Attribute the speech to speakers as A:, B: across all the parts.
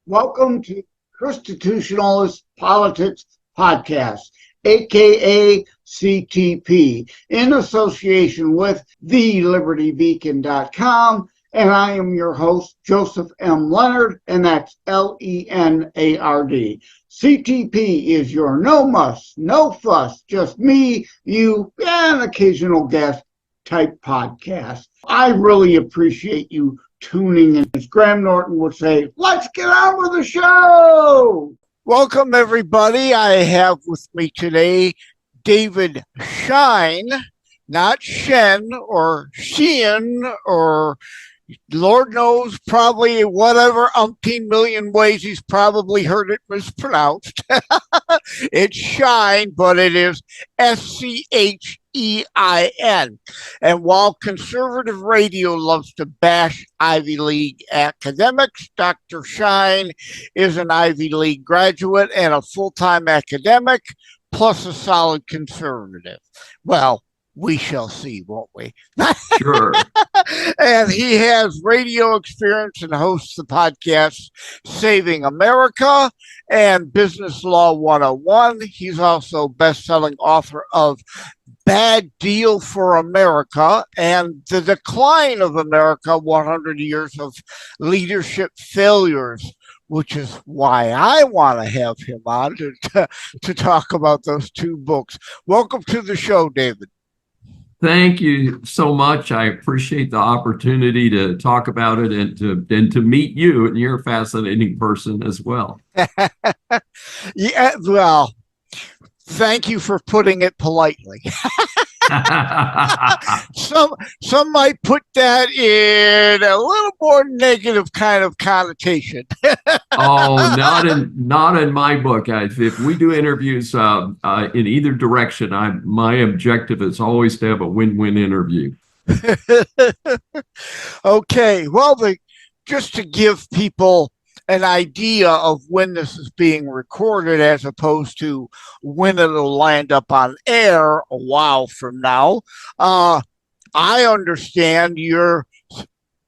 A: Welcome to ChristiTutionalist Politics podcast, aka CTP, in association with thelibertybeacon.com, and I am your host, Joseph M. Leonard, and that's Leonard. CTP is your no muss, no fuss, just me, you, and occasional guest type podcast. I really appreciate you tuning in. As Graham Norton would say, let's get on with the show. Welcome, everybody. I have with me today David Schein, not Shen or Schein or Lord knows probably whatever umpteen million ways he's probably heard it mispronounced. It's Schein, but it is Schein. And while conservative radio loves to bash Ivy League academics, Dr. Schein is an Ivy League graduate and a full-time academic, plus a solid conservative. Well, we shall see, won't we?
B: Sure.
A: And he has radio experience and hosts the podcast Saving America and Business Law 101. He's also best-selling author of Bad Deal for America and The Decline of America, 100 Years of Leadership Failures, which is why I want to have him on to talk about those two books. Welcome to the show, David.
B: Thank you so much. I appreciate the opportunity to talk about it and to meet you. And you're a fascinating person as well.
A: Yeah, well, thank you for putting it politely. Some might put that in a little more negative kind of connotation.
B: Oh, not in my book. If we do interviews in either direction, my objective is always to have a win-win interview.
A: Okay, well, just to give people an idea of when this is being recorded as opposed to when it'll land up on air a while from now. I understand you're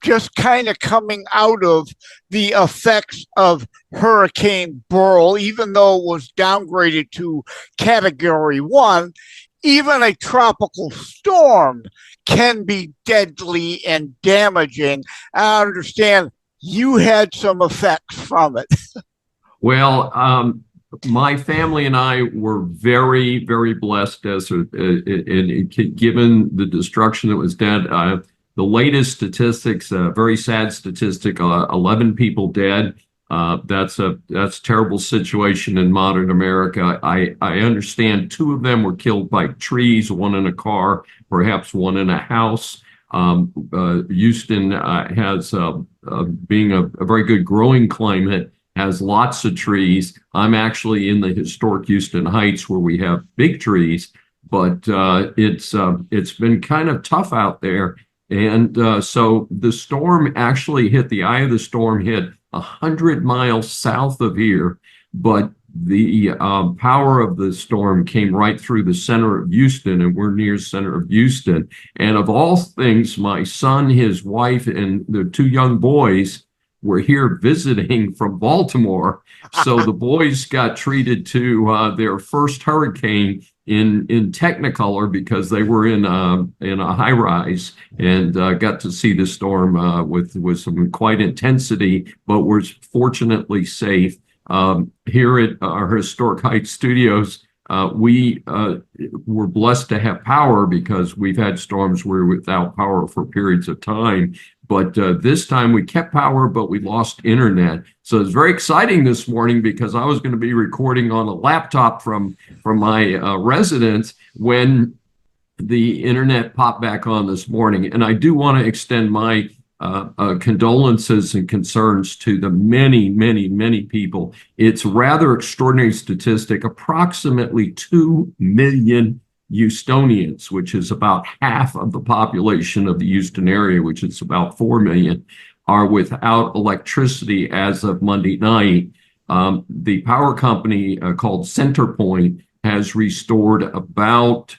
A: just kind of coming out of the effects of Hurricane Beryl, even though it was downgraded to Category 1. Even a tropical storm can be deadly and damaging. I understand you had some effects from it.
B: Well, my family and I were very, very blessed given the destruction that was done. The latest statistics, very sad statistic, 11 people dead. That's a terrible situation in modern America. I understand 2 of them were killed by trees, 1 in a car, perhaps 1 in a house. Houston has, being a very good growing climate, has lots of trees. I'm actually in the historic Houston Heights where we have big trees, but it's been kind of tough out there. And so the storm actually the eye of the storm hit 100 miles south of here, but the power of the storm came right through the center of Houston, and we're near the center of Houston. And of all things, my son, his wife, and the 2 young boys were here visiting from Baltimore. So the boys got treated to their first hurricane in Technicolor because they were in a high rise and got to see the storm with some quite intensity, but were fortunately safe. Here at our Historic Heights studios, we were blessed to have power because we've had storms where we're without power for periods of time. But this time we kept power, but we lost internet. So it's very exciting this morning because I was going to be recording on a laptop from my residence when the internet popped back on this morning. And I do want to extend my condolences and concerns to the many, many, many people. It's rather extraordinary statistic. Approximately 2 million Houstonians, which is about half of the population of the Houston area, which is about 4 million, are without electricity as of Monday night. The power company called CenterPoint has restored about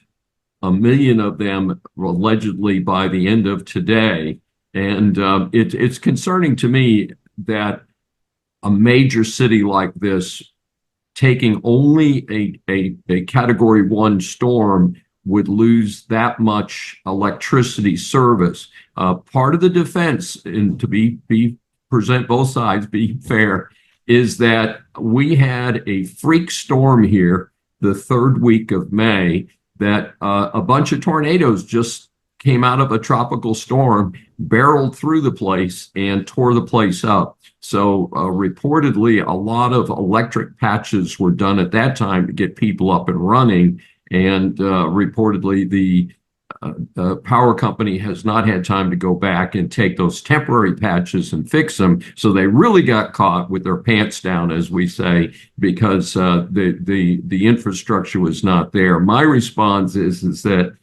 B: 1 million of them allegedly by the end of today. And it's concerning to me that a major city like this taking only a Category 1 storm would lose that much electricity service. Part of the defense, and to present both sides, be fair, is that we had a freak storm here the third week of May that a bunch of tornadoes just came out of a tropical storm, barreled through the place, and tore the place up. So reportedly, a lot of electric patches were done at that time to get people up and running. And reportedly, the power company has not had time to go back and take those temporary patches and fix them. So they really got caught with their pants down, as we say, because the infrastructure was not there. My response is that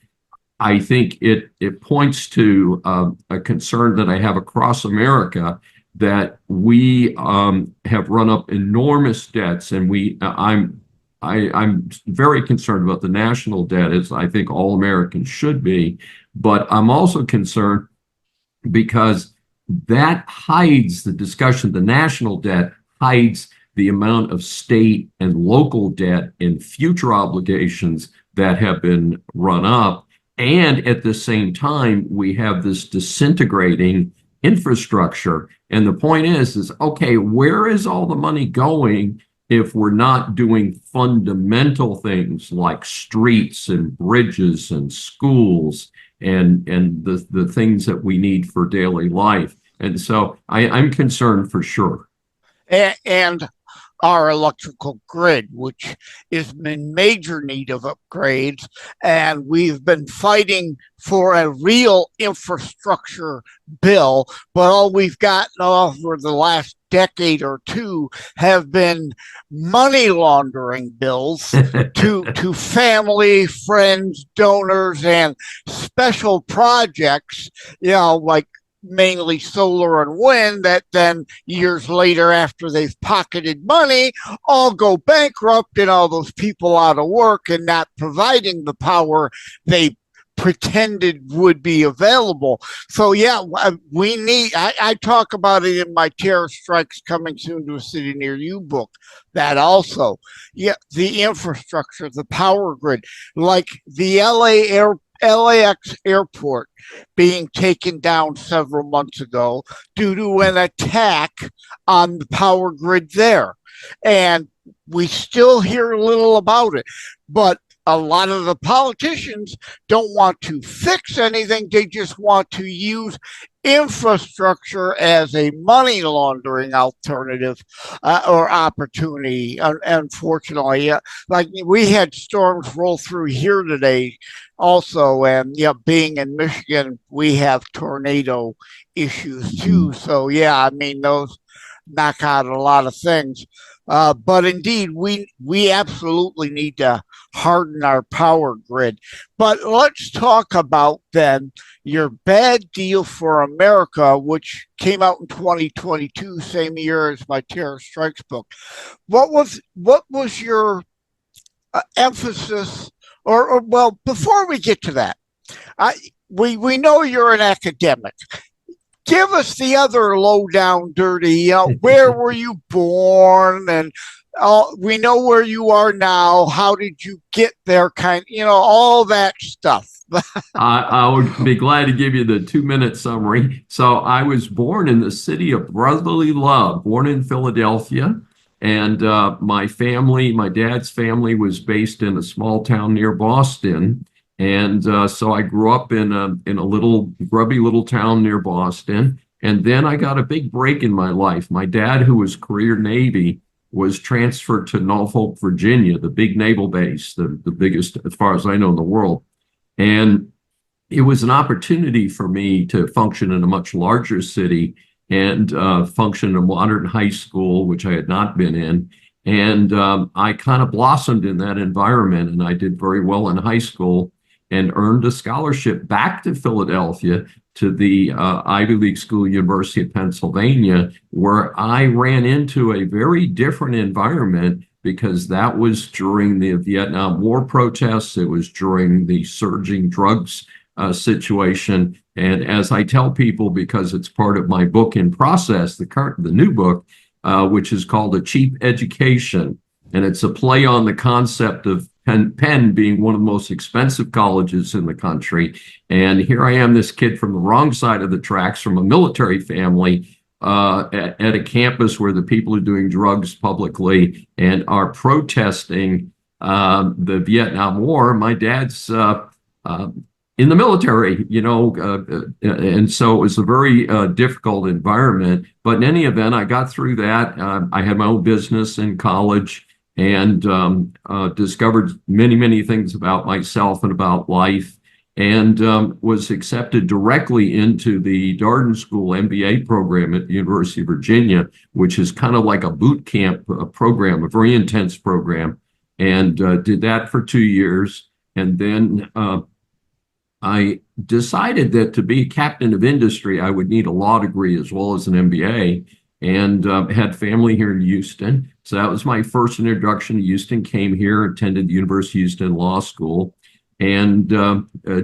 B: I think it points to a concern that I have across America, that we have run up enormous debts, and I'm very concerned about the national debt, as I think all Americans should be, but I'm also concerned because that hides the discussion. The national debt hides the amount of state and local debt and future obligations that have been run up. And at the same time, we have this disintegrating infrastructure. And the point is okay, where is all the money going if we're not doing fundamental things like streets and bridges and schools and the things that we need for daily life? And so I'm concerned for sure.
A: And our electrical grid, which is in major need of upgrades, and we've been fighting for a real infrastructure bill, but all we've gotten over the last decade or two have been money laundering bills to family, friends, donors, and special projects, like mainly solar and wind, that then years later, after they've pocketed money, all go bankrupt and all those people out of work and not providing the power they pretended would be available. So yeah, we need, I talk about it in my Terror Strikes Coming Soon to a City Near You book, that also, the infrastructure, the power grid, like the LAX airport being taken down several months ago due to an attack on the power grid there. And we still hear little about it, but a lot of the politicians don't want to fix anything. They just want to use infrastructure as a money laundering alternative or opportunity. Unfortunately, like we had storms roll through here today also, and being in Michigan, we have tornado issues too. So I mean, those knock out a lot of things. But indeed, we absolutely need to harden our power grid. But let's talk about then your Bad Deal for America, which came out in 2022, same year as my Terror Strikes book. What was your emphasis? Or well, before we get to that, we know you're an academic. Give us the other low down dirty, where were you born? And we know where you are now. How did you get there? All that stuff.
B: I would be glad to give you the 2-minute summary. So I was born in the city of brotherly love, born in Philadelphia. And my dad's family was based in a small town near Boston. And so I grew up in a little grubby little town near Boston. And then I got a big break in my life. My dad, who was career Navy, was transferred to Norfolk, Virginia, the big naval base, the biggest, as far as I know, in the world. And it was an opportunity for me to function in a much larger city and function in a modern high school, which I had not been in. And I kind of blossomed in that environment, and I did very well in high school and earned a scholarship back to Philadelphia to the Ivy League School, University of Pennsylvania, where I ran into a very different environment because that was during the Vietnam War protests. It was during the surging drugs situation. And as I tell people, because it's part of my book in process, the new book, which is called A Cheap Education. And it's a play on the concept of Penn being one of the most expensive colleges in the country. And here I am, this kid from the wrong side of the tracks, from a military family, at a campus where the people are doing drugs publicly and are protesting the Vietnam War. My dad's in the military, and so it was a very difficult environment. But in any event, I got through that. I had my own business in college and discovered many, many things about myself and about life, and was accepted directly into the Darden School MBA program at the University of Virginia, which is kind of like a boot camp program, a very intense program, and did that for 2 years. And then I decided that to be a captain of industry, I would need a law degree as well as an MBA, and had family here in Houston. So that was my first introduction to Houston. Came here, attended the University of Houston Law School, and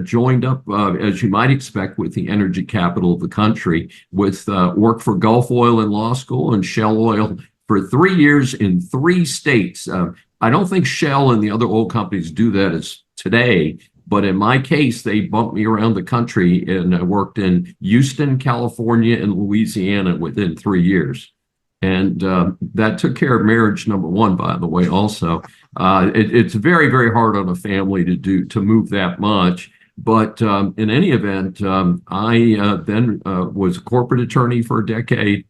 B: joined up, as you might expect, with the energy capital of the country, with work for Gulf Oil in law school and Shell Oil for 3 years in 3 states. I don't think Shell and the other oil companies do that as today, but in my case, they bumped me around the country, and I worked in Houston, California, and Louisiana within 3 years. And that took care of marriage number 1, by the way, also. It's very, very hard on a family to move that much. But in any event, I then was a corporate attorney for a decade,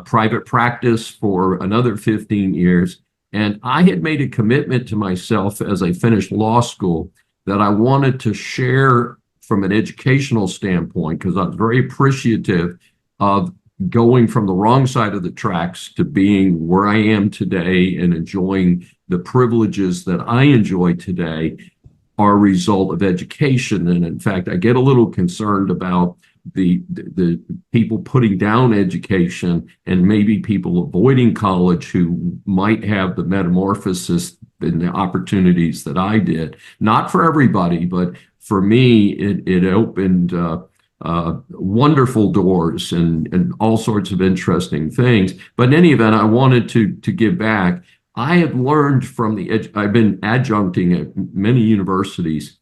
B: private practice for another 15 years. And I had made a commitment to myself as I finished law school that I wanted to share from an educational standpoint, because I was very appreciative of going from the wrong side of the tracks to being where I am today and enjoying the privileges that I enjoy today are a result of education. And in fact, I get a little concerned about the people putting down education and maybe people avoiding college who might have the metamorphosis and the opportunities that I did. Not for everybody, but for me, it opened wonderful doors and all sorts of interesting things. But in any event, I wanted to give back. I had learned from I've been adjuncting at many universities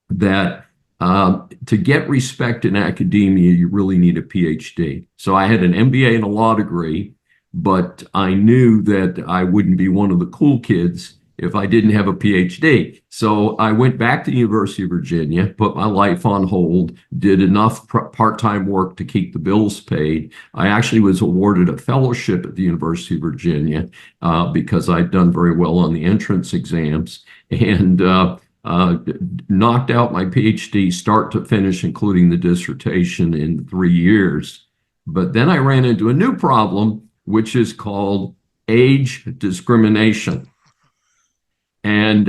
B: that to get respect in academia, you really need a PhD. So I had an MBA and a law degree, but I knew that I wouldn't be one of the cool kids if I didn't have a PhD. So I went back to the University of Virginia, put my life on hold, did enough part-time work to keep the bills paid. I actually was awarded a fellowship at the University of Virginia because I'd done very well on the entrance exams, and knocked out my PhD start to finish, including the dissertation, in 3 years. But then I ran into a new problem, which is called age discrimination. And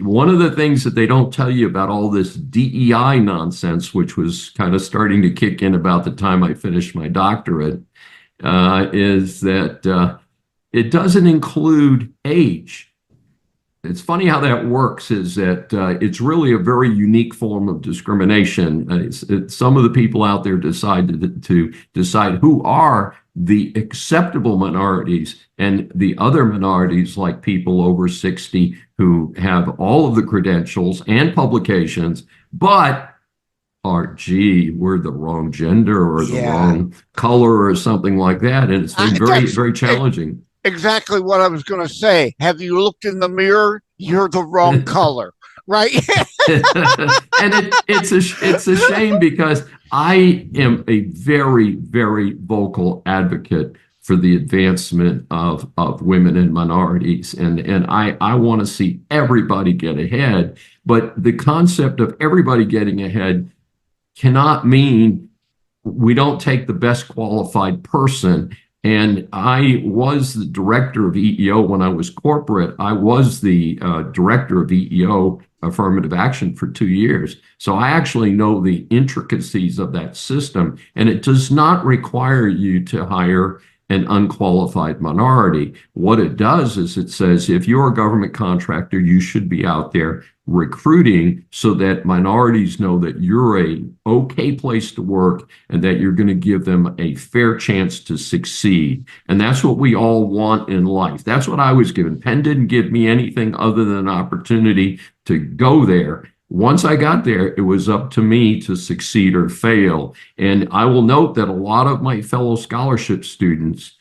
B: one of the things that they don't tell you about all this DEI nonsense, which was kind of starting to kick in about the time I finished my doctorate, is that it doesn't include age. It's funny how that works, is that it's really a very unique form of discrimination. Some of the people out there decide to decide who are the acceptable minorities, and the other minorities, like people over 60 who have all of the credentials and publications, but we're the wrong gender or the wrong color or something like that. And it's been very, very challenging.
C: Exactly what I was going to say. Have you looked in the mirror? You're the wrong color, right?
B: And it's a shame, because I am a very, very vocal advocate for the advancement of women and minorities. And I want to see everybody get ahead. But the concept of everybody getting ahead cannot mean we don't take the best qualified person. And I was the director of EEO when I was corporate. I was the director of EEO affirmative action for 2 years. So I actually know the intricacies of that system. And it does not require you to hire an unqualified minority. What it does is it says if you're a government contractor, you should be out there recruiting so that minorities know that you're a okay place to work and that you're going to give them a fair chance to succeed. And that's what we all want in life. That's what I was given. Penn didn't give me anything other than an opportunity to go there. Once I got there, it was up to me to succeed or fail. And I will note that a lot of my fellow scholarship students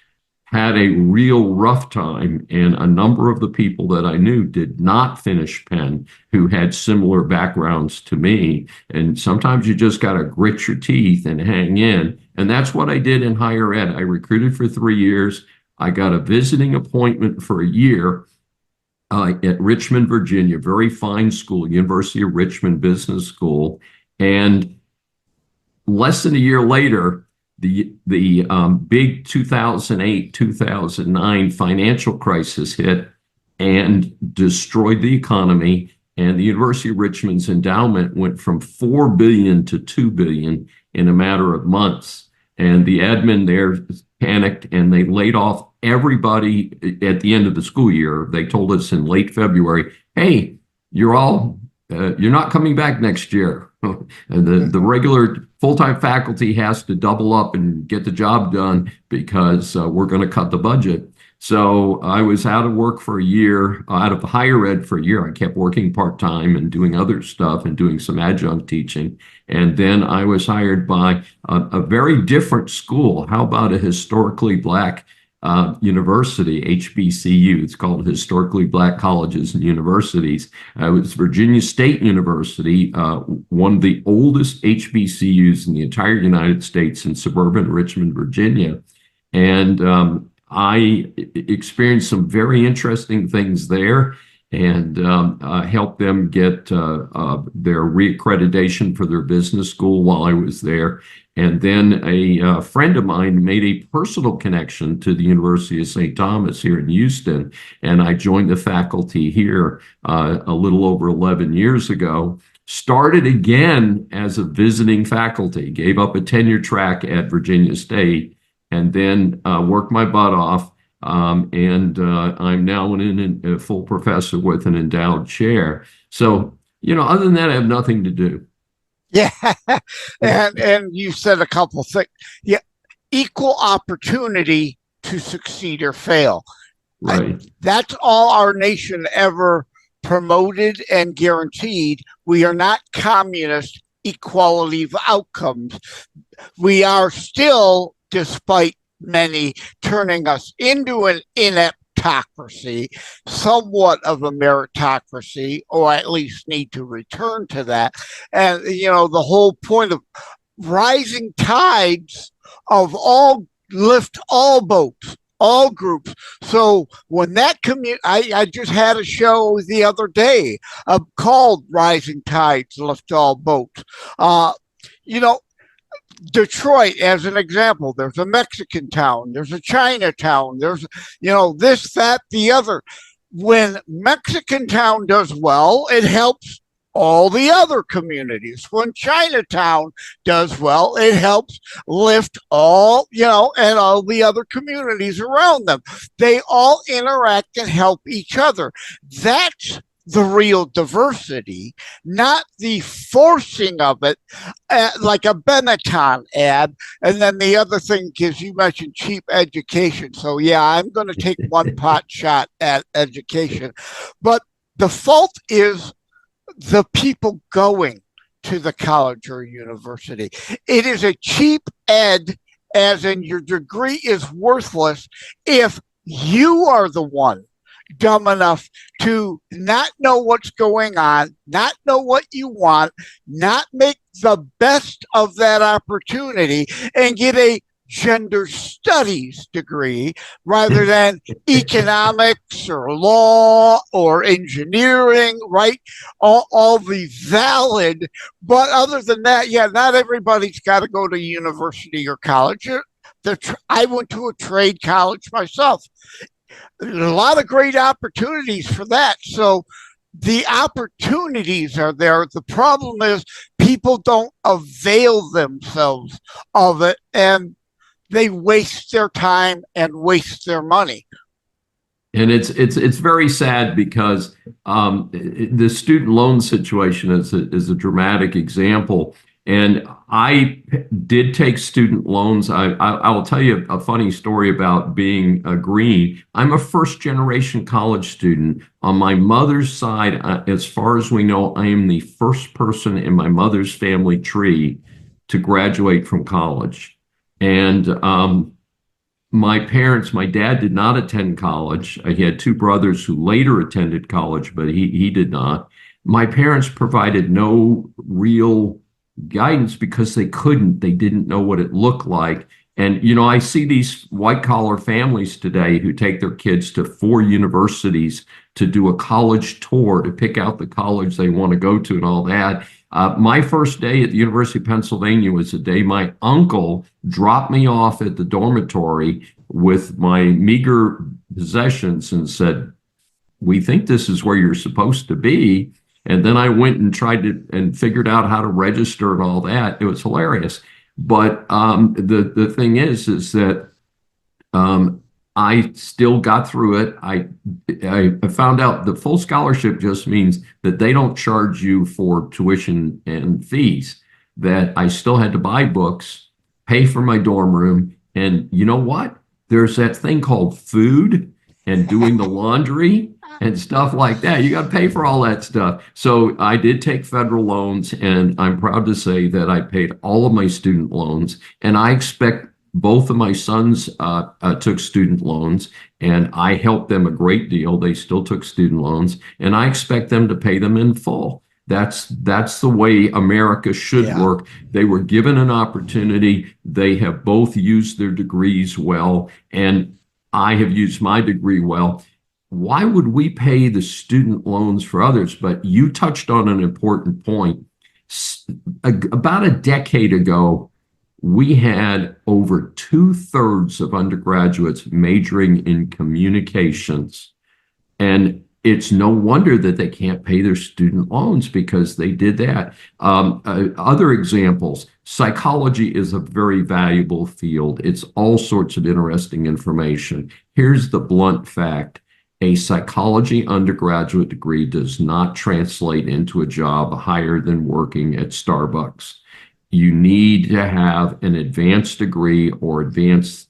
B: had a real rough time, and a number of the people that I knew did not finish Penn who had similar backgrounds to me. And sometimes you just got to grit your teeth and hang in. And that's what I did in higher ed. I recruited for 3 years. I got a visiting appointment for a year at Richmond, Virginia, very fine school, University of Richmond Business School. And less than a year later, the big 2008-2009 financial crisis hit and destroyed the economy. And the University of Richmond's endowment went from $4 billion to $2 billion in a matter of months. And the admin there panicked and they laid off everybody at the end of the school year. They told us in late February, hey, you're not coming back next year. And the regular full-time faculty has to double up and get the job done because we're going to cut the budget. So I was out of work for a year, out of higher ed for a year. I kept working part-time and doing other stuff and doing some adjunct teaching. And then I was hired by a very different school. How about a historically Black university, HBCU? It's called Historically Black Colleges and Universities. It was Virginia State University, one of the oldest HBCUs in the entire United States in suburban Richmond, Virginia. And I experienced some very interesting things there and helped them get their reaccreditation for their business school while I was there. And then a friend of mine made a personal connection to the University of St. Thomas here in Houston, and I joined the faculty here a little over 11 years ago. Started again as a visiting faculty, gave up a tenure track at Virginia State, and then worked my butt off. And I'm now a full professor with an endowed chair. So, other than that, I have nothing to do.
C: Yeah, and you said a couple things. Yeah, equal opportunity to succeed or fail.
B: Right.
C: That's all our nation ever promoted and guaranteed. We are not communist equality of outcomes. We are still, despite many turning us into an ineptocracy, somewhat of a meritocracy, or at least need to return to that. And, the whole point of rising tides of all lift all boats, all groups. So when that I just had a show the other day called Rising Tides Lift All Boats. Detroit, as an example, there's a Mexican town, there's a Chinatown, there's, this, that, the other. When Mexican town does well, it helps all the other communities. When Chinatown does well, it helps lift all, and all the other communities around them. They all interact and help each other. That's the real diversity, not the forcing of it, like a Benetton ad. And then the other thing is you mentioned cheap education. So yeah, I'm going to take one pot shot at education. But the fault is the people going to the college or university. It is a cheap ed, as in your degree is worthless if you are the one dumb enough to not know what's going on, not know what you want, not make the best of that opportunity, and get a gender studies degree rather than economics or law or engineering, right? All the valid. But other than that, yeah, not everybody's got to go to university or college. I went to a trade college myself. There's a lot of great opportunities for that. So the opportunities are there. The problem is people don't avail themselves of it. And they waste their time and waste their money.
B: And it's very sad because the student loan situation is a dramatic example. And I did take student loans. I will tell you a funny story about being green. I'm a first generation college student. On my mother's side, as far as we know, I am the first person in my mother's family tree to graduate from college. And my dad did not attend college. He had two brothers who later attended college, but he did not. My parents provided no real guidance because they couldn't. They didn't know what it looked like. And, I see these white collar families today who take their kids to 4 universities to do a college tour to pick out the college they want to go to and all that. My first day at the University of Pennsylvania was the day my uncle dropped me off at the dormitory with my meager possessions and said, "We think this is where you're supposed to be." And then I went and tried to and figured out how to register and all that. It was hilarious. But the thing is that I still got through it. I found out the full scholarship just means that they don't charge you for tuition and fees, that I still had to buy books, pay for my dorm room. And you know what? There's that thing called food and doing the laundry and stuff like that. You got to pay for all that stuff. So I did take federal loans, and I'm proud to say that I paid all of my student loans. And I expect both of my sons took student loans, and I helped them a great deal. They still took student loans, and I expect them to pay them in full. That's the way America should work. They were given an opportunity. They have both used their degrees well, and I have used my degree well. Why would we pay the student loans for others? But you touched on an important point. About a decade ago, we had over 2/3 of undergraduates majoring in communications. And it's no wonder that they can't pay their student loans because they did that. Other examples, psychology is a very valuable field. It's all sorts of interesting information. Here's the blunt fact. A psychology undergraduate degree does not translate into a job higher than working at Starbucks. You need to have an advanced degree or advanced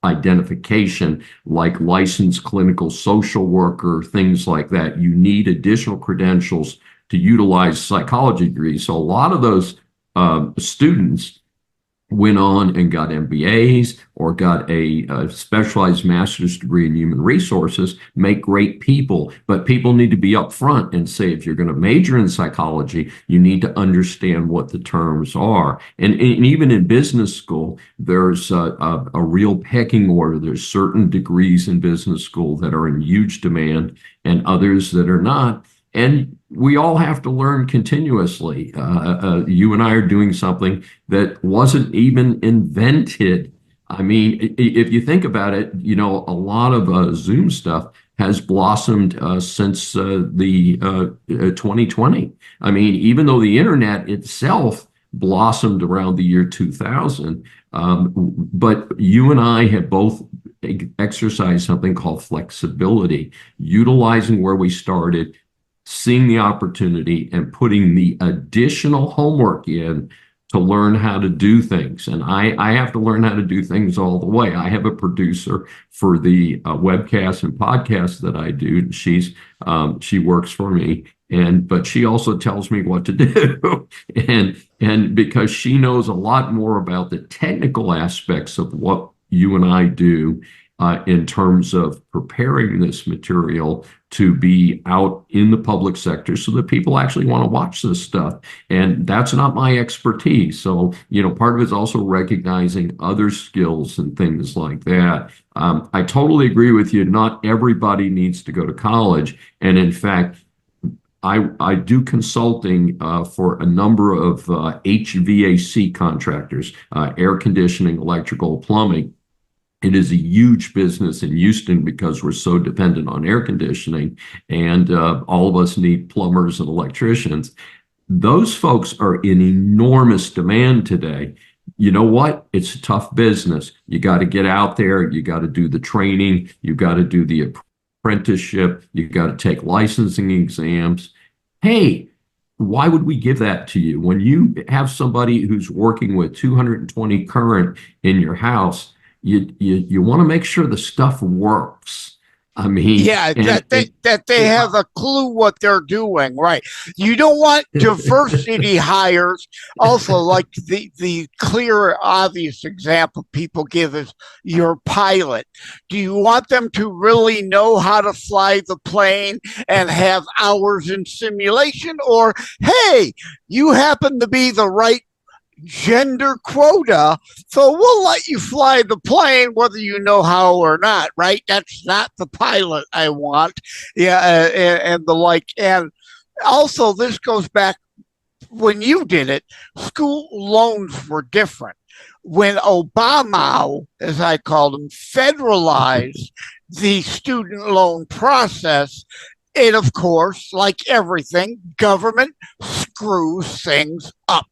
B: identification like licensed clinical social worker, things like that. You need additional credentials to utilize psychology degrees. So a lot of those students went on and got MBAs or got a specialized master's degree in human resources, make great people. But people need to be upfront and say, if you're going to major in psychology, you need to understand what the terms are. And even in business school, there's a real pecking order. There's certain degrees in business school that are in huge demand and others that are not. And we all have to learn continuously. You and I are doing something that wasn't even invented. I mean, if you think about it, a lot of Zoom stuff has blossomed since the 2020. I mean, even though the internet itself blossomed around the year 2000, but you and I have both exercised something called flexibility, utilizing where we started, seeing the opportunity and putting the additional homework in to learn how to do things. And I have to learn how to do things all the way. I have a producer for the webcasts and podcasts that I do. She works for me, but she also tells me what to do. and because she knows a lot more about the technical aspects of what you and I do, in terms of preparing this material to be out in the public sector so that people actually want to watch this stuff. And that's not my expertise. So, part of it is also recognizing other skills and things like that. I totally agree with you. Not everybody needs to go to college. And in fact, I do consulting for a number of HVAC contractors, air conditioning, electrical, plumbing. It is a huge business in Houston because we're so dependent on air conditioning, and all of us need plumbers and electricians. Those folks are in enormous demand today. you know what? It's a tough business. You got to get out there. You got to do the training. You got to do the apprenticeship. You got to take licensing exams. Hey, why would we give that to you? When you have somebody who's working with 220 current in your house, you want to make sure the stuff works. I mean,
C: yeah, that they have a clue what they're doing, right? You don't want diversity hires. Also, like the clear, obvious example people give is your pilot. Do you want them to really know how to fly the plane and have hours in simulation, or hey, you happen to be the right gender quota, so we'll let you fly the plane whether you know how or not, right? That's not the pilot I want. Yeah, and the like. And also, this goes back when you did it, school loans were different. When Obama, as I called him, federalized the student loan process, it, of course, like everything, government screws things up.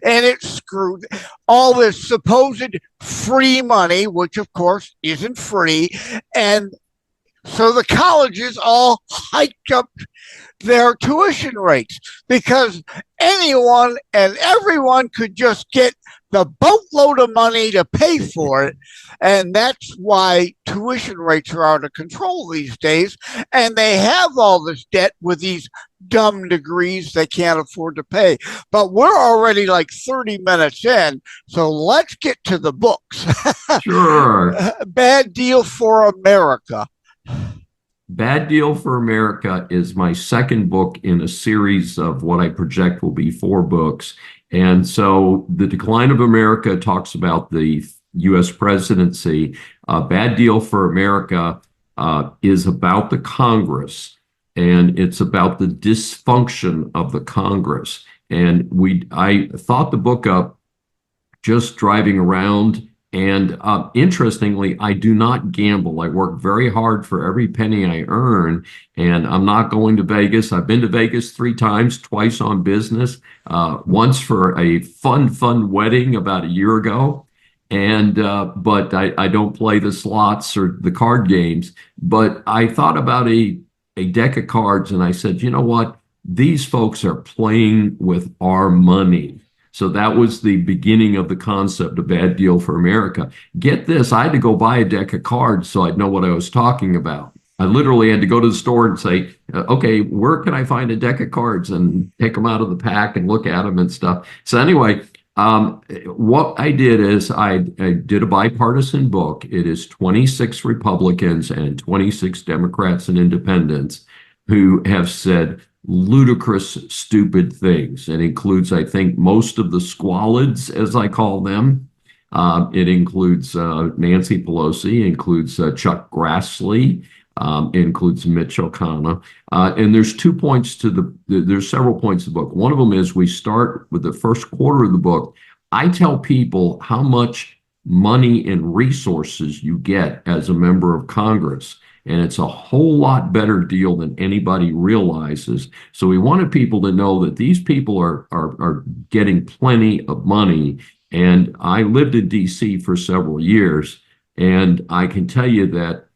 C: And it screwed all this supposed free money, which, of course, isn't free. And so the colleges all hiked up their tuition rates because anyone and everyone could just get the boatload of money to pay for it. And that's why tuition rates are out of control these days. And they have all this debt with these dumb degrees they can't afford to pay. But we're already like 30 minutes in. So let's get to the books.
B: Sure.
C: Bad Deal for America.
B: Bad Deal for America is my second book in a series of what I project will be 4 books. And so The Decline of America talks about the U.S. presidency. Bad Deal for America is about the Congress, and it's about the dysfunction of the Congress. And I thought the book up just driving around. And interestingly, I do not gamble. I work very hard for every penny I earn, and I'm not going to Vegas. I've been to Vegas 3 times, twice on business, once for a fun wedding about a year ago. And but I don't play the slots or the card games. But I thought about a deck of cards, and I said, you know what? These folks are playing with our money. So that was the beginning of the concept of Bad Deal for America. Get this, I had to go buy a deck of cards so I'd know what I was talking about. I literally had to go to the store and say, okay, where can I find a deck of cards, and take them out of the pack and look at them and stuff. So anyway, what I did is I did a bipartisan book. It is 26 Republicans and 26 Democrats and independents who have said ludicrous, stupid things. It includes, I think, most of the squalids, as I call them. It includes Nancy Pelosi, includes Chuck Grassley, includes Mitch O'Connor. And there's 2 points to there's several points to the book. One of them is we start with the first quarter of the book. I tell people how much money and resources you get as a member of Congress. And it's a whole lot better deal than anybody realizes. So we wanted people to know that these people are getting plenty of money. And I lived in D.C. for several years, and I can tell you that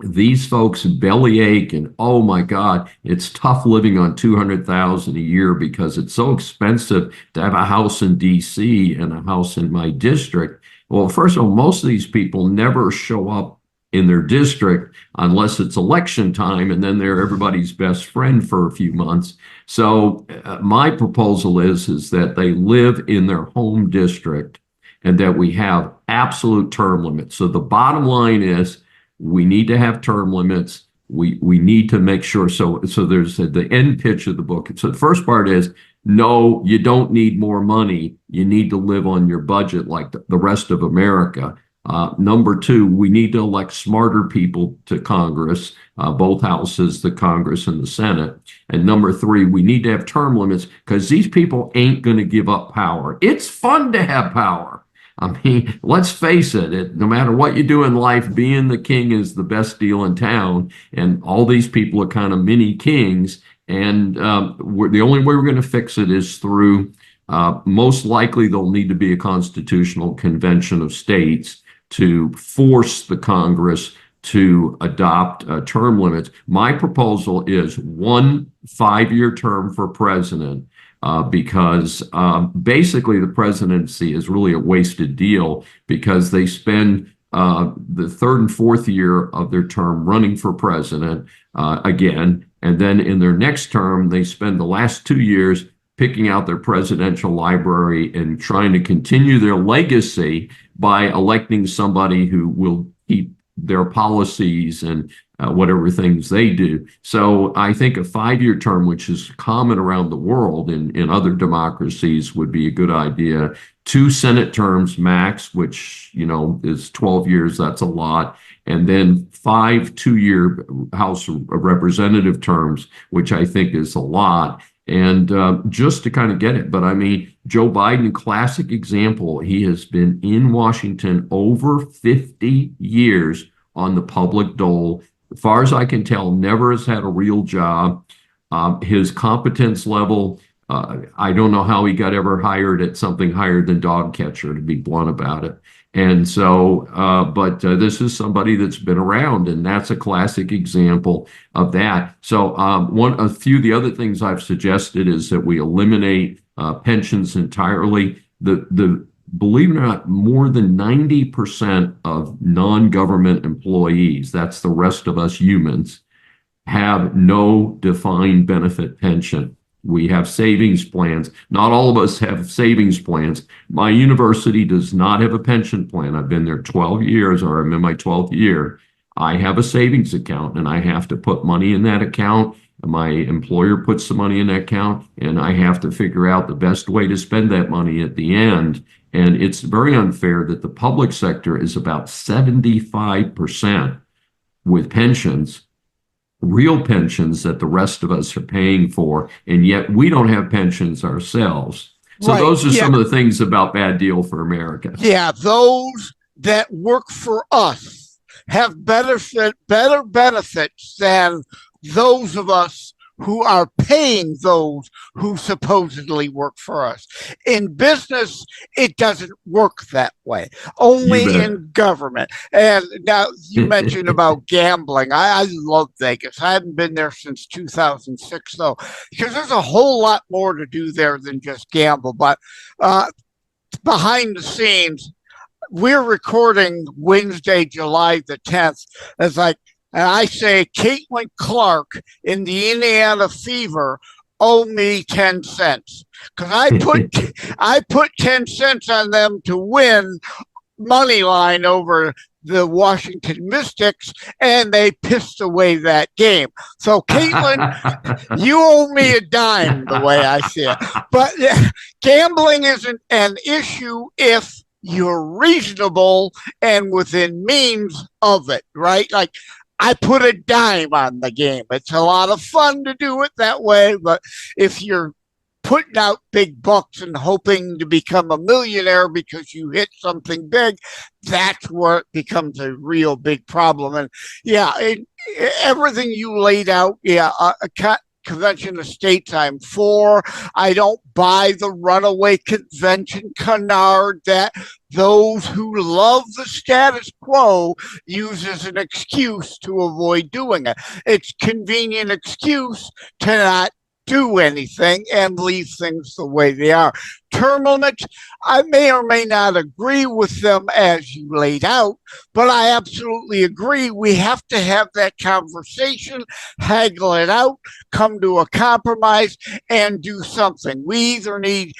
B: these folks bellyache and, oh my God, it's tough living on $200,000 a year because it's so expensive to have a house in D.C. and a house in my district. Well, first of all, most of these people never show up in their district unless it's election time, and then they're everybody's best friend for a few months. So my proposal is that they live in their home district and that we have absolute term limits. So the bottom line is we need to have term limits. We need to make sure. So there's the end pitch of the book. So the first part is, no, you don't need more money. You need to live on your budget like the rest of America. Number 2, we need to elect smarter people to Congress, both houses, the Congress and the Senate. And number 3, we need to have term limits because these people ain't going to give up power. It's fun to have power. I mean, let's face it, no matter what you do in life, being the king is the best deal in town. And all these people are kind of mini kings. And the only way we're going to fix it is through Most likely there'll need to be a constitutional convention of states to force the Congress to adopt term limits. My proposal is 1 5-year term for president, because basically the presidency is really a wasted deal, because they spend the 3rd and 4th year of their term running for president again, and then in their next term they spend the last 2 years picking out their presidential library and trying to continue their legacy by electing somebody who will keep their policies and whatever things they do. So I think a 5-year term, which is common around the world in other democracies, would be a good idea. 2 Senate terms max, which, is 12 years. That's a lot. And then 5 2-year House of Representative terms, which I think is a lot. And just to kind of get it, but I mean, Joe Biden, classic example, he has been in Washington over 50 years on the public dole. As far as I can tell, never has had a real job. His competence level, I don't know how he got ever hired at something higher than dog catcher, to be blunt about it. And so, but this is somebody that's been around, and that's a classic example of that. So a few of the other things I've suggested is that we eliminate pensions entirely. Believe it or not, more than 90% of non-government employees, that's the rest of us humans, have no defined benefit pension. We have savings plans. Not all of us have savings plans. My university does not have a pension plan. I've been there 12 years, or I'm in my 12th year. I have a savings account, and I have to put money in that account. My employer puts the money in that account, and I have to figure out the best way to spend that money at the end. And it's very unfair that the public sector is about 75% with pensions, real pensions that the rest of us are paying for, and yet we don't have pensions ourselves. So
C: Right.
B: those are
C: Yeah.
B: some of the things about bad deal for America.
C: Yeah, those that work for us have better benefits than those of us who are paying those who supposedly work for us. In business, it doesn't work that way. Only
B: You bet.
C: in government. And now you mentioned about gambling. I love Vegas. I haven't been there since 2006, though, because there's a whole lot more to do there than just gamble. But behind the scenes, we're recording Wednesday, July the 10th. It's like, and I say, Caitlin Clark in the Indiana Fever owe me 10 cents, because I put 10 cents on them to win money line over the Washington Mystics, and they pissed away that game. So Caitlin, you owe me a dime, the way I see it. But gambling isn't an issue if you're reasonable and within means of it, right? Like, I put a dime on the game. It's a lot of fun to do it that way, but if you're putting out big bucks and hoping to become a millionaire because you hit something big, that's where it becomes a real big problem. And yeah, everything you laid out, convention of states I'm for. I don't buy the runaway convention canard that those who love the status quo use as an excuse to avoid doing it. It's a convenient excuse to not do anything and leave things the way they are. Term limits, I may or may not agree with them as you laid out, but I absolutely agree we have to have that conversation, haggle it out, come to a compromise, and do something. We either need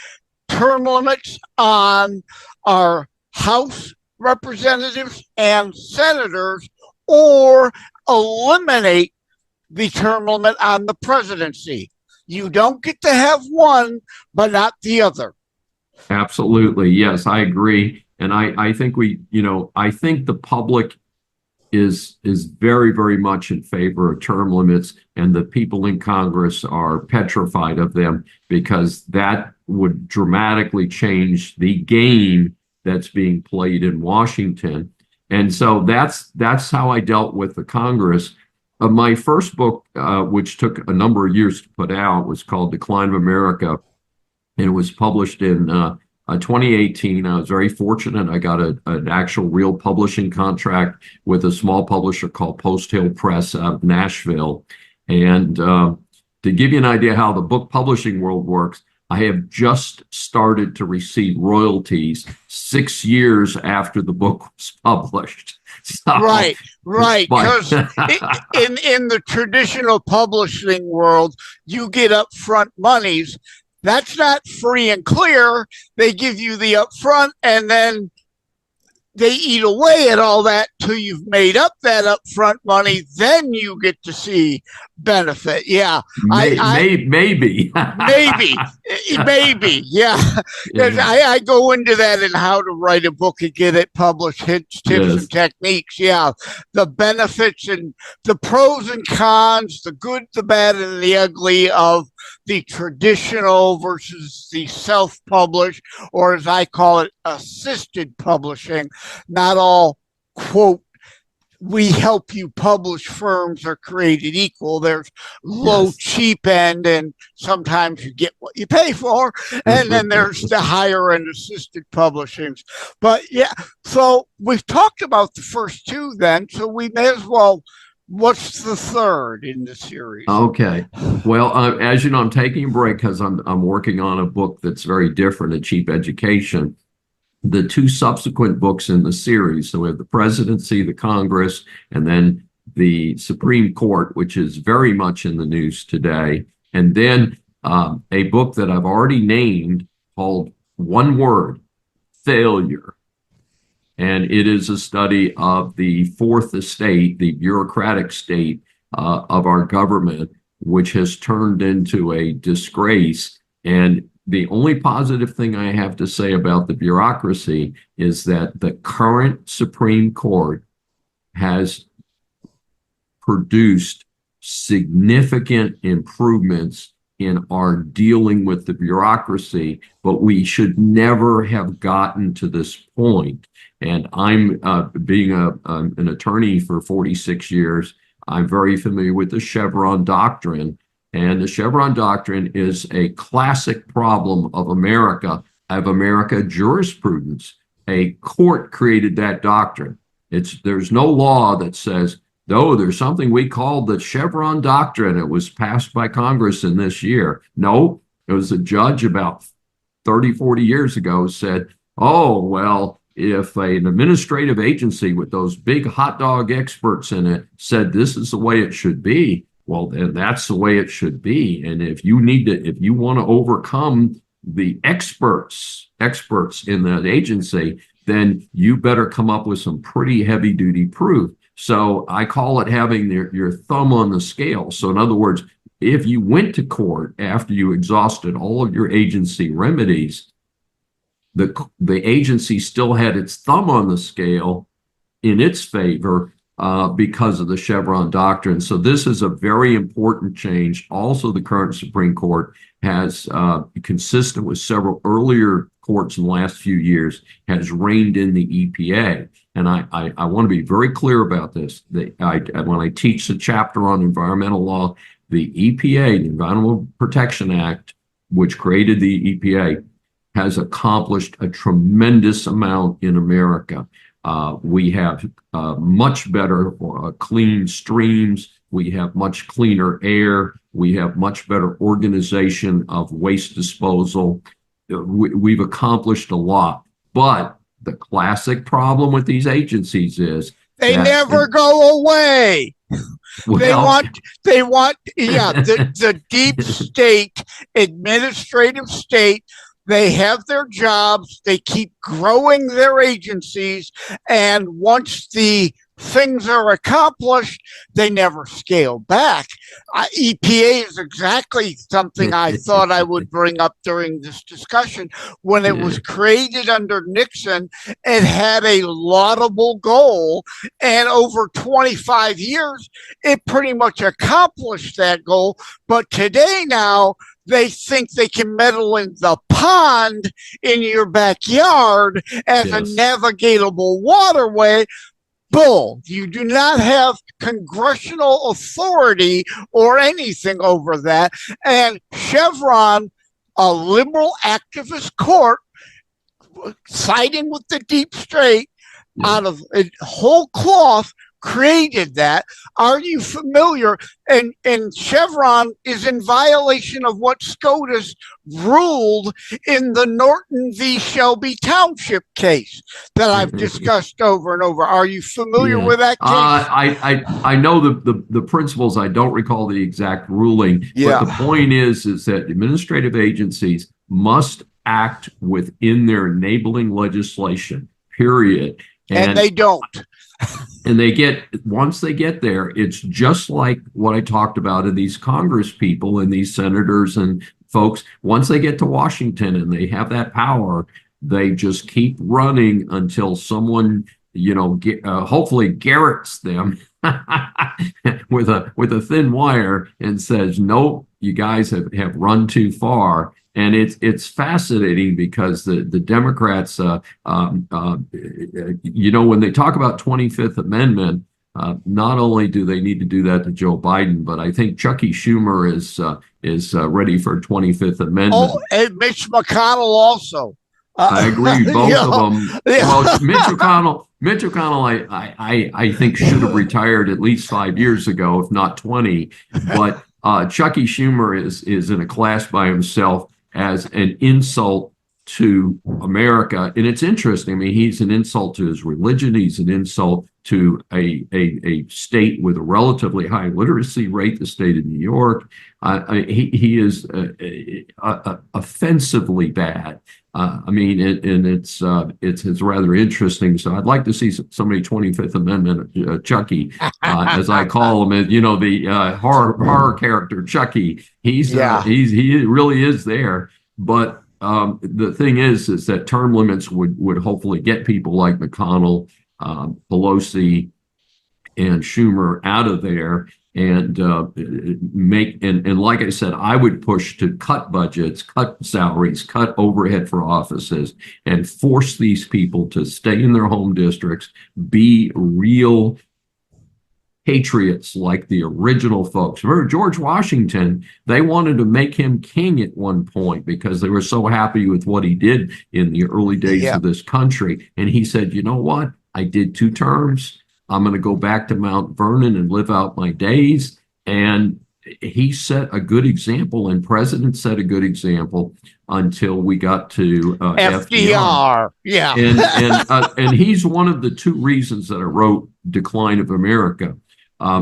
C: term limits on our House representatives and senators, or eliminate the term limit on the presidency. You don't get to have one, but not the other.
B: Absolutely. Yes, I agree. And I think I think the public is very, very much in favor of term limits, and the people in Congress are petrified of them, because that would dramatically change the game that's being played in Washington. And so that's how I dealt with the Congress. My first book, which took a number of years to put out, was called Decline of America. and it was published in 2018. I was very fortunate. I got an actual real publishing contract with a small publisher called Post Hill Press out of Nashville. And to give you an idea how the book publishing world works, I have just started to receive royalties 6 years after the book was published. So,
C: right. Because in the traditional publishing world, you get upfront monies. That's not free and clear. They give you the upfront, and then they eat away at all that till you've made up that upfront money. Then you get to see benefit. Yeah,
B: maybe,
C: maybe, yeah. I go into that in how to write a book and get it published, hints, tips, and techniques. Yeah, the benefits and the pros and cons, the good, the bad, and the ugly of the traditional versus the self-published, or as I call it, assisted publishing. Not all, quote, we help you publish firms are created equal. There's low, cheap end, and sometimes you get what you pay for. And then there's the higher end assisted publishings. But yeah, so we've talked about the first two then, so we may as well. What's the third in the series?
B: Okay. Well, as you know, I'm taking a break because I'm working on a book that's very different, A Cheap Education. The two subsequent books in the series, so we have the presidency, the Congress, and then the Supreme Court, which is very much in the news today. And then a book that I've already named called One Word, Failure. And it is a study of the fourth estate, the bureaucratic state of our government, which has turned into a disgrace. And the only positive thing I have to say about the bureaucracy is that the current Supreme Court has produced significant improvements in our dealing with the bureaucracy, but we should never have gotten to this point. And I'm being an attorney for 46 years, I'm very familiar with the Chevron doctrine. And the Chevron doctrine is a classic problem of America jurisprudence. A court created that doctrine. There's no law that says, no, there's something we call the Chevron doctrine. It was passed by Congress in this year. No, it was a judge about 30, 40 years ago said, oh, well, if an administrative agency with those big hot dog experts in it said this is the way it should be, well, then that's the way it should be. And if you want to overcome the experts in that agency, then you better come up with some pretty heavy duty proof. So I call it having your thumb on the scale. So in other words, if you went to court after you exhausted all of your agency remedies, the agency still had its thumb on the scale in its favor because of the Chevron doctrine. So this is a very important change. Also, the current Supreme Court has, consistent with several earlier courts in the last few years, has reined in the EPA. And I want to be very clear about this. When I teach the chapter on environmental law, the EPA, the Environmental Protection Act, which created the EPA, has accomplished a tremendous amount in America. We have much better clean streams. We have much cleaner air. We have much better organization of waste disposal. We've accomplished a lot. But the classic problem with these agencies is
C: they never go away.
B: Well,
C: they want the deep state, administrative state. They have their jobs, they keep growing their agencies, and once the things are accomplished, they never scale back. EPA is exactly something I thought I would bring up during this discussion. When it was created under Nixon, it had a laudable goal, and over 25 years, it pretty much accomplished that goal. But today now, they think they can meddle in the pond in your backyard as a navigatable waterway. Bull. You do not have congressional authority or anything over that. And Chevron a liberal activist court siding with the deep state out of whole cloth created that. Are you familiar? And Chevron is in violation of what SCOTUS ruled in the Norton v. Shelby Township case that I've discussed over and over. Are you familiar with that case?
B: I know the principles. I don't recall the exact ruling. But the point is that administrative agencies must act within their enabling legislation, period.
C: And they don't.
B: And once they get there, it's just like what I talked about in these Congress people and these senators and folks. Once they get to Washington and they have that power, they just keep running until someone, hopefully garrots them with a thin wire and says, nope, you guys have run too far. And it's fascinating because the Democrats, when they talk about 25th Amendment, not only do they need to do that to Joe Biden, but I think Chucky Schumer is ready for 25th Amendment.
C: Oh, and Mitch McConnell also.
B: I agree, both of them. Well, Mitch McConnell, I think should have retired at least 5 years ago, if not 20. But Chucky Schumer is in a class by himself as an insult to America. And it's interesting. I mean, he's an insult to his religion. He's an insult to a state with a relatively high literacy rate, the state of New York. He is offensively bad. It's rather interesting. So I'd like to see somebody 25th Amendment Chucky, as I call him, the horror character Chucky. He really is there. But the thing is that term limits would hopefully get people like McConnell, Pelosi, and Schumer out of there. And like I said, I would push to cut budgets, cut salaries, cut overhead for offices, and force these people to stay in their home districts, be real patriots like the original folks. Remember George Washington, they wanted to make him king at one point because they were so happy with what he did in the early days of this country. And he said, you know what? I did 2 terms. I'm going to go back to Mount Vernon and live out my days. And he set a good example, and presidents set a good example until we got to FDR.
C: Yeah.
B: And he's one of the 2 reasons that I wrote Decline of America.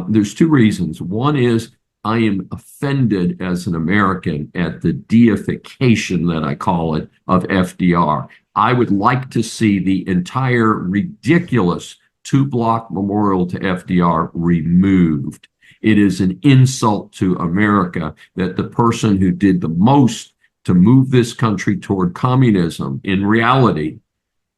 B: There's 2 reasons. One is I am offended as an American at the deification, that I call it, of FDR. I would like to see the entire ridiculous 2-block memorial to FDR removed. It is an insult to America that the person who did the most to move this country toward communism, in reality,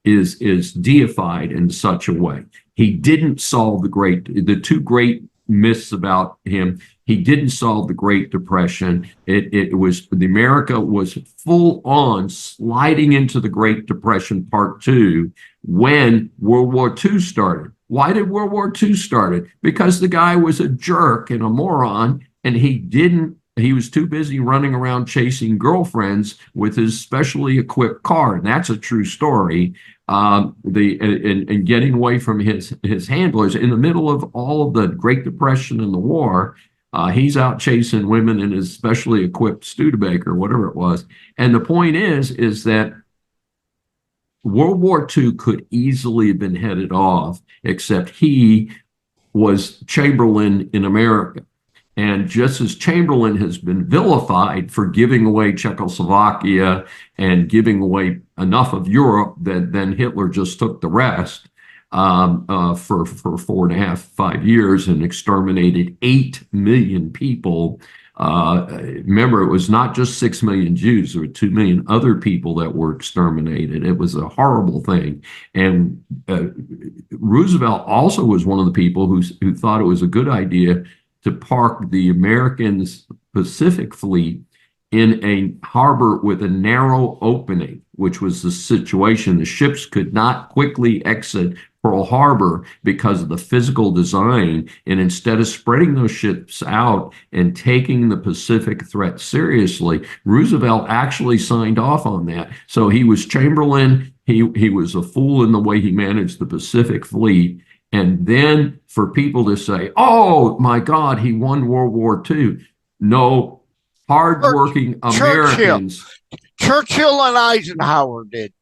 B: is deified in such a way. He didn't solve the 2 great myths about him. He didn't solve the Great Depression. America was full on sliding into the Great Depression Part 2 when World War II started. Why did World War II start? Because the guy was a jerk and a moron, and he was too busy running around chasing girlfriends with his specially equipped car. And that's a true story. And getting away from his handlers in the middle of all of the Great Depression and the war. He's out chasing women in his specially equipped Studebaker, whatever it was. And the point is that World War II could easily have been headed off, except he was Chamberlain in America. And just as Chamberlain has been vilified for giving away Czechoslovakia and giving away enough of Europe that then Hitler just took the rest for 4.5, 5 years and exterminated 8 million people. Remember, it was not just 6 million Jews. There were 2 million other people that were exterminated. It was a horrible thing. And Roosevelt also was one of the people who thought it was a good idea to park the American Pacific Fleet in a harbor with a narrow opening, which was the situation. The ships could not quickly exit Pearl Harbor because of the physical design. And instead of spreading those ships out and taking the Pacific threat seriously, Roosevelt actually signed off on that. So he was Chamberlain. He was a fool in the way he managed the Pacific Fleet. And then for people to say, oh my God, he won World War II. No, hardworking Americans.
C: Churchill and Eisenhower did.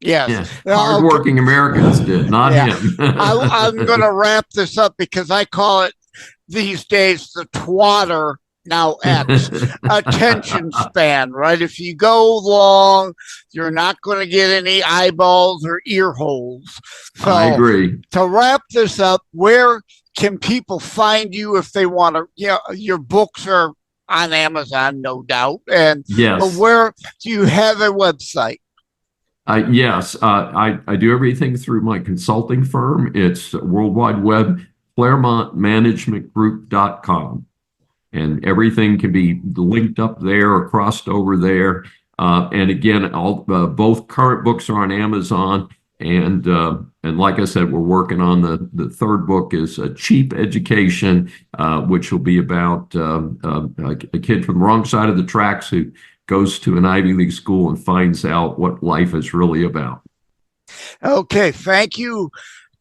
C: Yes.
B: Yeah, hardworking Americans did, not him.
C: I'm going to wrap this up because I call it these days the twatter, now X, attention span, right? If you go long, you're not going to get any eyeballs or ear holes. So,
B: I agree.
C: To wrap this up, where can people find you if they want to? You know, your books are on Amazon, no doubt. And
B: yes.
C: Where do you have a website?
B: Yes, I do everything through my consulting firm. It's World Wide Web, ClaremontManagementGroup.com. And everything can be linked up there or crossed over there. And again, both current books are on Amazon. And like I said, we're working on the third book is Cheap Education, which will be about a kid from the wrong side of the tracks who goes to an Ivy League school and finds out what life is really about.
C: Okay, thank you,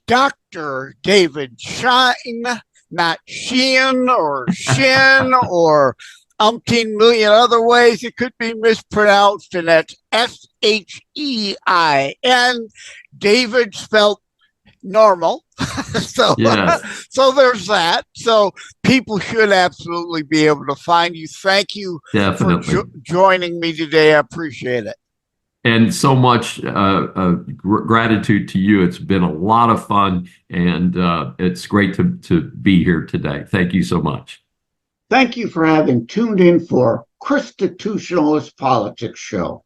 C: Dr. David Schein, not Sheehan or Shin or umpteen million other ways it could be mispronounced, and that's S-H-E-I-N, David spelled normal. So there's that. So people should absolutely be able to find you. Thank you for joining me today. I appreciate it.
B: And so much gratitude to you. It's been a lot of fun, and it's great to be here today. Thank you so much.
A: Thank you for having tuned in for ChristiTutionalist Politics show.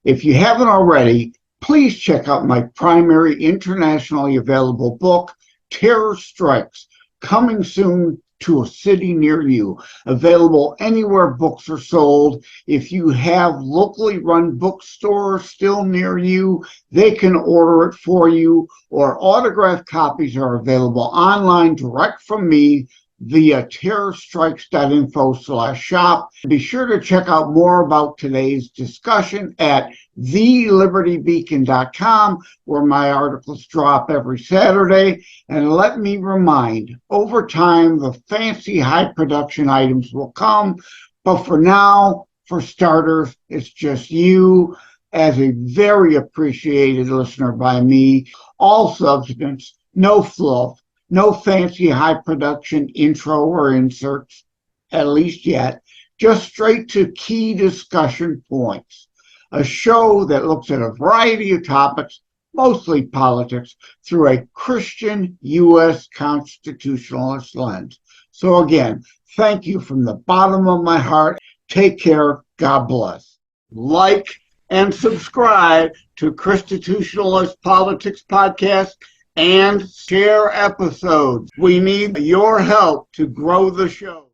A: If you haven't already, please check out my primary internationally available book, Terror Strikes, coming soon to a city near you. Available anywhere books are sold. If you have locally run bookstores still near you, they can order it for you, or autographed copies are available online direct from me via terrorstrikes.info/shop. Be sure to check out more about today's discussion at thelibertybeacon.com, where my articles drop every Saturday. And let me remind, over time, the fancy high production items will come. But for now, for starters, it's just you as a very appreciated listener by me. All substance, no fluff. No fancy high production intro or inserts, at least yet, just straight to key discussion points. A show that looks at a variety of topics, mostly politics, through a Christian U.S. constitutionalist lens. So again, thank you from the bottom of my heart. Take care. God bless. Like and subscribe to ChristiTutionalist Politics podcast and share episodes. We need your help to grow the show.